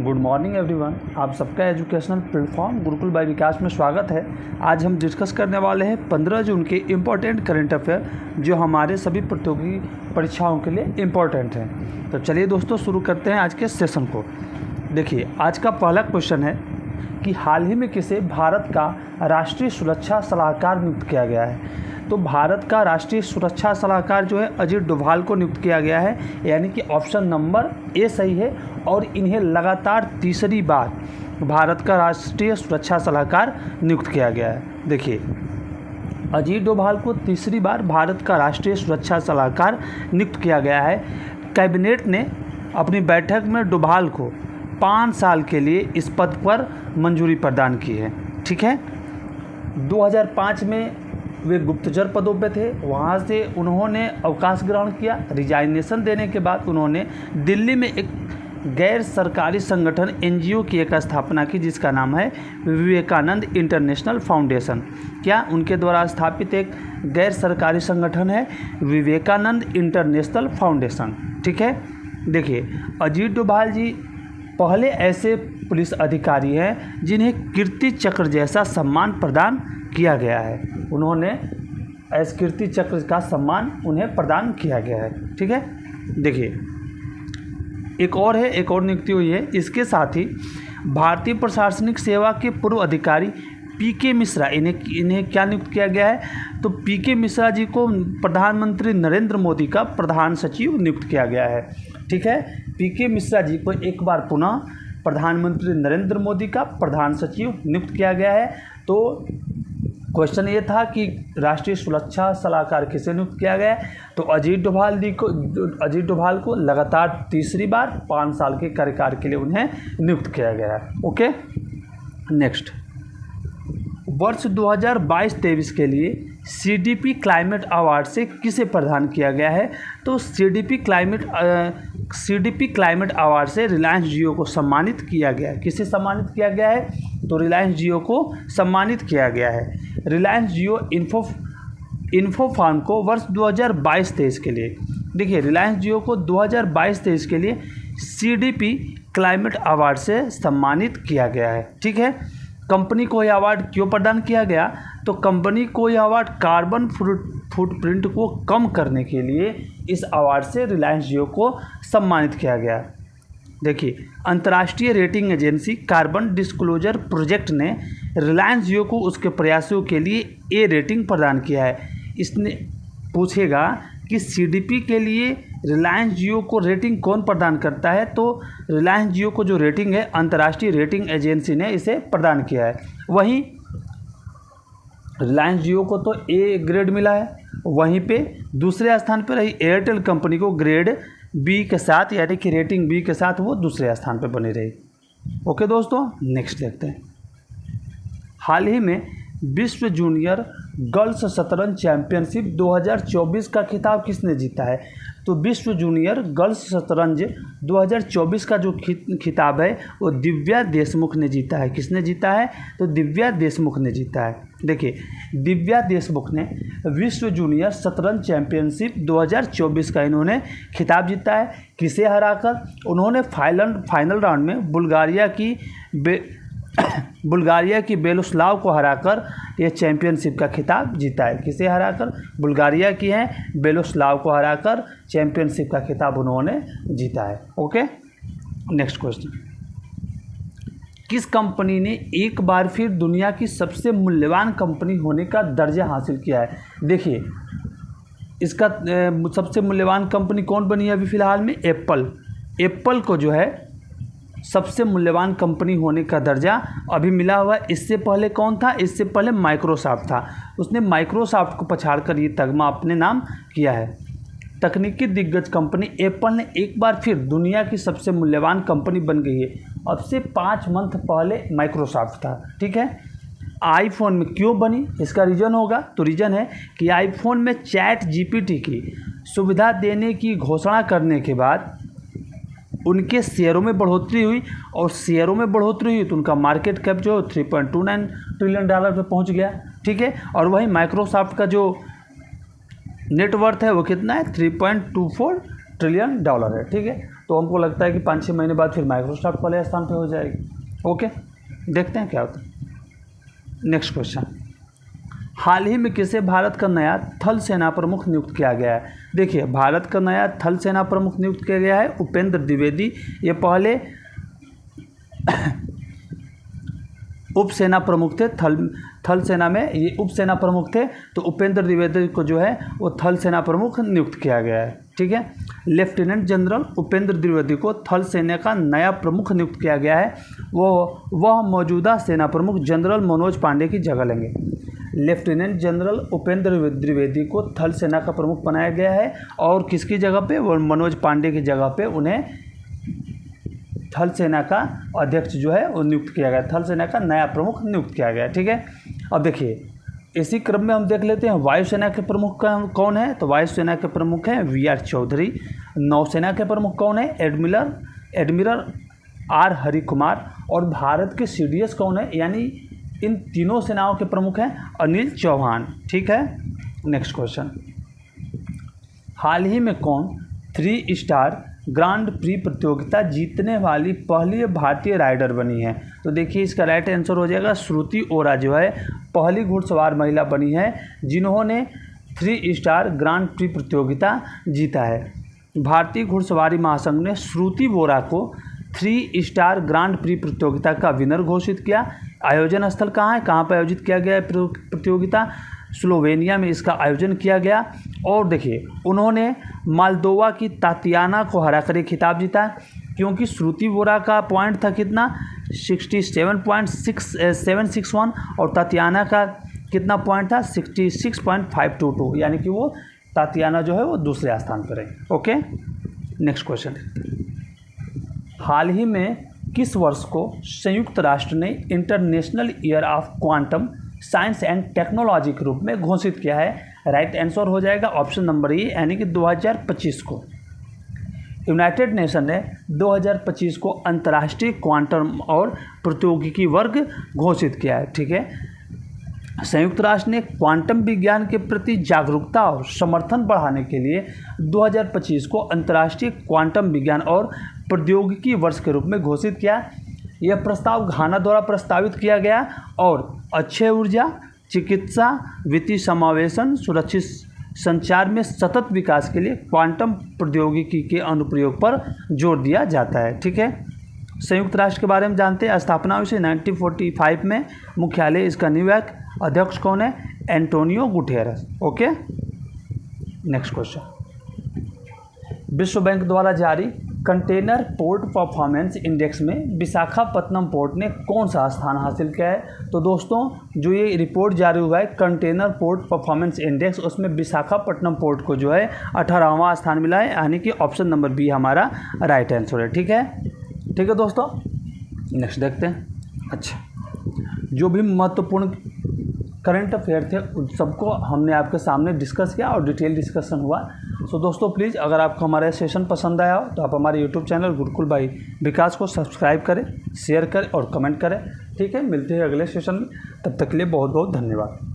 Good morning everyone. आप सबका educational platform Gurukul bye विकास में स्वागत है। आज हम डिस्कस करने वाले हैं 15 जून के इम्पोर्टेंट करंट अफेयर जो हमारे सभी प्रतियोगी परीक्षाओं के लिए इम्पोर्टेंट हैं। तो चलिए दोस्तों शुरू करते हैं आज के सेशन को। देखिए आज का पहला क्वेश्चन है कि हाल ही में किसे भारत का राष्ट्रीय सुरक्षा सलाहकार नियुक्त किया गया है। तो भारत का राष्ट्रीय सुरक्षा सलाहकार जो है अजीत डोभाल को नियुक्त किया गया है, यानी कि ऑप्शन नंबर ए सही है। और इन्हें लगातार तीसरी बार भारत का राष्ट्रीय सुरक्षा सलाहकार नियुक्त किया गया है। देखिए अजीत डोभाल को तीसरी बार भारत का राष्ट्रीय सुरक्षा सलाहकार नियुक्त किया गया है। कैबिनेट ने अपनी बैठक में डोभाल को 5 साल के लिए इस पद पर मंजूरी प्रदान की है। ठीक है, 2005 में वे गुप्तचर पदों पे थे, वहाँ से उन्होंने अवकाश ग्रहण किया। रिजाइनेशन देने के बाद उन्होंने दिल्ली में एक गैर सरकारी संगठन एनजीओ की एक स्थापना की जिसका नाम है विवेकानंद इंटरनेशनल फाउंडेशन। क्या उनके द्वारा स्थापित एक गैर सरकारी संगठन है विवेकानंद इंटरनेशनल फाउंडेशन। ठीक है, देखिए अजीत डोभाल जी पहले ऐसे पुलिस अधिकारी हैं जिन्हें कीर्ति चक्र जैसा सम्मान प्रदान किया गया है। उन्होंने ऐसे कीर्ति चक्र का सम्मान उन्हें प्रदान किया गया है। ठीक है, देखिए एक और नियुक्ति हुई है। इसके साथ ही भारतीय प्रशासनिक सेवा के पूर्व अधिकारी पीके मिश्रा, इन्हें क्या नियुक्त किया गया है। तो पीके मिश्रा जी को प्रधानमंत्री नरेंद्र मोदी का प्रधान सचिव नियुक्त किया गया है। ठीक है, पीके मिश्रा जी को एक बार पुनः प्रधानमंत्री नरेंद्र मोदी का प्रधान सचिव नियुक्त किया गया है। तो क्वेश्चन ये था कि राष्ट्रीय सुरक्षा सलाहकार किसे नियुक्त किया गया है। तो अजीत डोभाल को लगातार तीसरी बार 5 साल के कार्यकाल के लिए उन्हें नियुक्त किया गया है। ओके, नेक्स्ट वर्ष 2022-23 के लिए सीडीपी क्लाइमेट अवार्ड से किसे प्रदान किया गया है। तो सीडीपी क्लाइमेट अवार्ड से रिलायंस जियो को सम्मानित किया गया है। किसे सम्मानित किया गया है। तो रिलायंस जियो को सम्मानित किया गया है। रिलायंस जियो इन्फोफार्म को वर्ष 2022-23 के लिए, देखिए रिलायंस जियो को 2022-23 के लिए सीडीपी क्लाइमेट अवार्ड से सम्मानित किया गया है। ठीक है, कंपनी को यह अवार्ड क्यों प्रदान किया गया। तो कंपनी को यह अवार्ड कार्बन फुटप्रिंट को कम करने के लिए इस अवार्ड से रिलायंस जियो को सम्मानित किया गया। देखिए अंतर्राष्ट्रीय rating agency carbon disclosure project ने रिलायंस जियो को उसके प्रयासों के लिए ए रेटिंग प्रदान किया है। इसने पूछेगा कि सीडीपी के लिए रिलायंस जियो को रेटिंग कौन प्रदान करता है। तो रिलायंस जियो को जो रेटिंग है अंतर्राष्ट्रीय रेटिंग एजेंसी ने इसे प्रदान किया है। वहीं रिलायंस जियो को तो ए ग्रेड मिला है, वहीं पे दूसरे स्थान पर रही एयरटेल कंपनी को ग्रेड बी के साथ, यानी कि रेटिंग बी के साथ वो दूसरे स्थान पर बनी रही। ओके दोस्तों, नेक्स्ट देखते हैं। हाल ही में विश्व जूनियर गर्ल्स शतरंज चैंपियनशिप 2024 का खिताब किसने जीता है। तो विश्व जूनियर गर्ल्स शतरंज 2024 का जो खिताब है वो दिव्या देशमुख ने जीता है। किसने जीता है। तो दिव्या देशमुख ने जीता है। देखिए दिव्या देशमुख ने विश्व जूनियर शतरंज चैंपियनशिप 2024 का इन्होंने खिताब जीता है। किसे हराकर। उन्होंने फाइनल राउंड में बुल्गारिया की बेलोस्लाव को हराकर यह चैंपियनशिप का खिताब जीता है। किसे हराकर। बुल्गारिया की हैं बेलोस्लाव को हराकर चैंपियनशिप का खिताब उन्होंने जीता है। Okay, next question. किस कंपनी ने एक बार फिर दुनिया की सबसे मूल्यवान कंपनी होने का दर्जा हासिल किया है। देखिए इसका सबसे मूल्यवान कंपनी कौन बनी है अभी फ़िलहाल में। एप्पल को जो है सबसे मूल्यवान कंपनी होने का दर्जा अभी मिला हुआ है। इससे पहले कौन था। इससे पहले माइक्रोसॉफ्ट था। उसने माइक्रोसॉफ्ट को पछाड़कर ये तगमा अपने नाम किया है। तकनीकी दिग्गज कंपनी एप्पल ने एक बार फिर दुनिया की सबसे मूल्यवान कंपनी बन गई है। अब से 5 मंथ पहले माइक्रोसॉफ्ट था। ठीक है, आईफोन में क्यों बनी इसका रीज़न होगा। तो रीज़न है कि आईफोन में चैट जीपीटी की सुविधा देने की घोषणा करने के बाद उनके शेयरों में बढ़ोतरी हुई, और शेयरों में बढ़ोतरी हुई तो उनका मार्केट कैप जो $3.29 ट्रिलियन पे पहुंच गया। ठीक है, और वहीं माइक्रोसॉफ्ट का जो नेटवर्थ है वो कितना है 3.24 ट्रिलियन है। ठीक है, तो हमको लगता है कि 5-6 महीने बाद फिर माइक्रोसॉफ्ट पहले स्थान पे हो जाएगी। ओके, देखते हैं क्या होता है। नेक्स्ट क्वेश्चन, हाल ही में किसे भारत का नया थल सेना प्रमुख नियुक्त किया गया है? देखिए, भारत का नया थल सेना प्रमुख नियुक्त किया गया है उपेंद्र द्विवेदी। ये पहले उप सेना प्रमुख थे, थल सेना में ये उप सेना प्रमुख थे, तो उपेंद्र द्विवेदी को जो है वो थल सेना प्रमुख नियुक्त किया गया है। ठीक है, लेफ्टिनेंट जनरल उपेंद्र द्विवेदी को थल सेना का नया प्रमुख नियुक्त किया गया है। वह मौजूदा सेना प्रमुख जनरल मनोज पांडे की जगह लेंगे। लेफ्टिनेंट जनरल उपेंद्र द्विवेदी को थल सेना का प्रमुख बनाया गया है और किसकी जगह पे? वो मनोज पांडे की जगह पे उन्हें थल सेना का अध्यक्ष जो है वो नियुक्त किया गया, थल सेना का नया प्रमुख नियुक्त किया गया। ठीक है, अब देखिए इसी क्रम में हम देख लेते हैं वायुसेना के प्रमुख कौन है। तो वायुसेना के प्रमुख हैं VR चौधरी। नौसेना के प्रमुख कौन है? Admiral R Hari Kumar. और भारत के CDS कौन है? यानी इन तीनों सेनाओं के प्रमुख हैं अनिल चौहान। ठीक है, नेक्स्ट क्वेश्चन, हाल ही में कौन 3 स्टार ग्रांड प्री प्रतियोगिता जीतने वाली पहली भारतीय राइडर बनी है? तो देखिए इसका राइट आंसर हो जाएगा श्रुति ओरा जो है पहली घुड़सवार महिला बनी है जिन्होंने 3 स्टार ग्रांड प्री प्रतियोगिता जीता है। भारतीय घुड़सवारी महासंघ ने श्रुति ओरा को 3 स्टार ग्रांड प्री प्रतियोगिता का विनर घोषित किया। आयोजन स्थल कहाँ है, कहाँ पर आयोजित किया गया है प्रतियोगिता? स्लोवेनिया में इसका आयोजन किया गया। और देखिए उन्होंने मालदोवा की तातियाना को हराकर ये खिताब जीता, क्योंकि श्रुति वोरा का पॉइंट था कितना 67.761 और तातियाना का कितना पॉइंट था 66.522, यानी कि वो तातियाना जो है वो दूसरे स्थान पर है। ओके, नेक्स्ट क्वेश्चन, हाल ही में किस वर्ष को संयुक्त राष्ट्र ने international year of quantum science and technology के रूप में घोषित किया है? राइट आंसर हो जाएगा ऑप्शन नंबर ए, यानी कि 2025 को। यूनाइटेड नेशन ने 2025 को अंतर्राष्ट्रीय क्वांटम और प्रौद्योगिकी वर्ग घोषित किया है। ठीक है, संयुक्त राष्ट्र ने क्वांटम विज्ञान के प्रति जागरूकता और समर्थन बढ़ाने के लिए 2025 को अंतर्राष्ट्रीय क्वांटम विज्ञान और प्रौद्योगिकी वर्ष के रूप में घोषित किया। यह प्रस्ताव घाना द्वारा प्रस्तावित किया गया और अक्षय ऊर्जा, चिकित्सा, वित्तीय समावेशन, सुरक्षित संचार में सतत विकास के लिए क्वांटम प्रौद्योगिकी के अनुप्रयोग पर जोर दिया जाता है। ठीक है, संयुक्त राष्ट्र के बारे में जानते हैं। स्थापना हुई 1945 में, मुख्यालय इसका न्यूयॉर्क। अध्यक्ष कौन है? Antonio Guterres. Okay, next question, विश्व बैंक द्वारा जारी कंटेनर पोर्ट परफॉर्मेंस इंडेक्स में विशाखापत्तनम पोर्ट ने कौन सा स्थान हासिल किया है? तो दोस्तों जो ये रिपोर्ट जारी हुआ है कंटेनर पोर्ट परफॉर्मेंस इंडेक्स, उसमें विशाखापट्टनम पोर्ट को जो है 18वां स्थान मिला है, यानी कि ऑप्शन नंबर बी हमारा राइट आंसर है। ठीक है दोस्तों, नेक्स्ट देखते हैं। अच्छा, जो भी महत्वपूर्ण करंट अफेयर थे उन सबको हमने आपके सामने डिस्कस किया और डिटेल डिस्कशन हुआ। सो दोस्तों प्लीज़ अगर आपको हमारा सेशन पसंद आया हो तो आप हमारे यूट्यूब चैनल गुरुकुल बाई विकास को सब्सक्राइब करें, शेयर करें और कमेंट करें। ठीक है, मिलते हैं अगले सेशन में, तब तक के लिए बहुत बहुत धन्यवाद।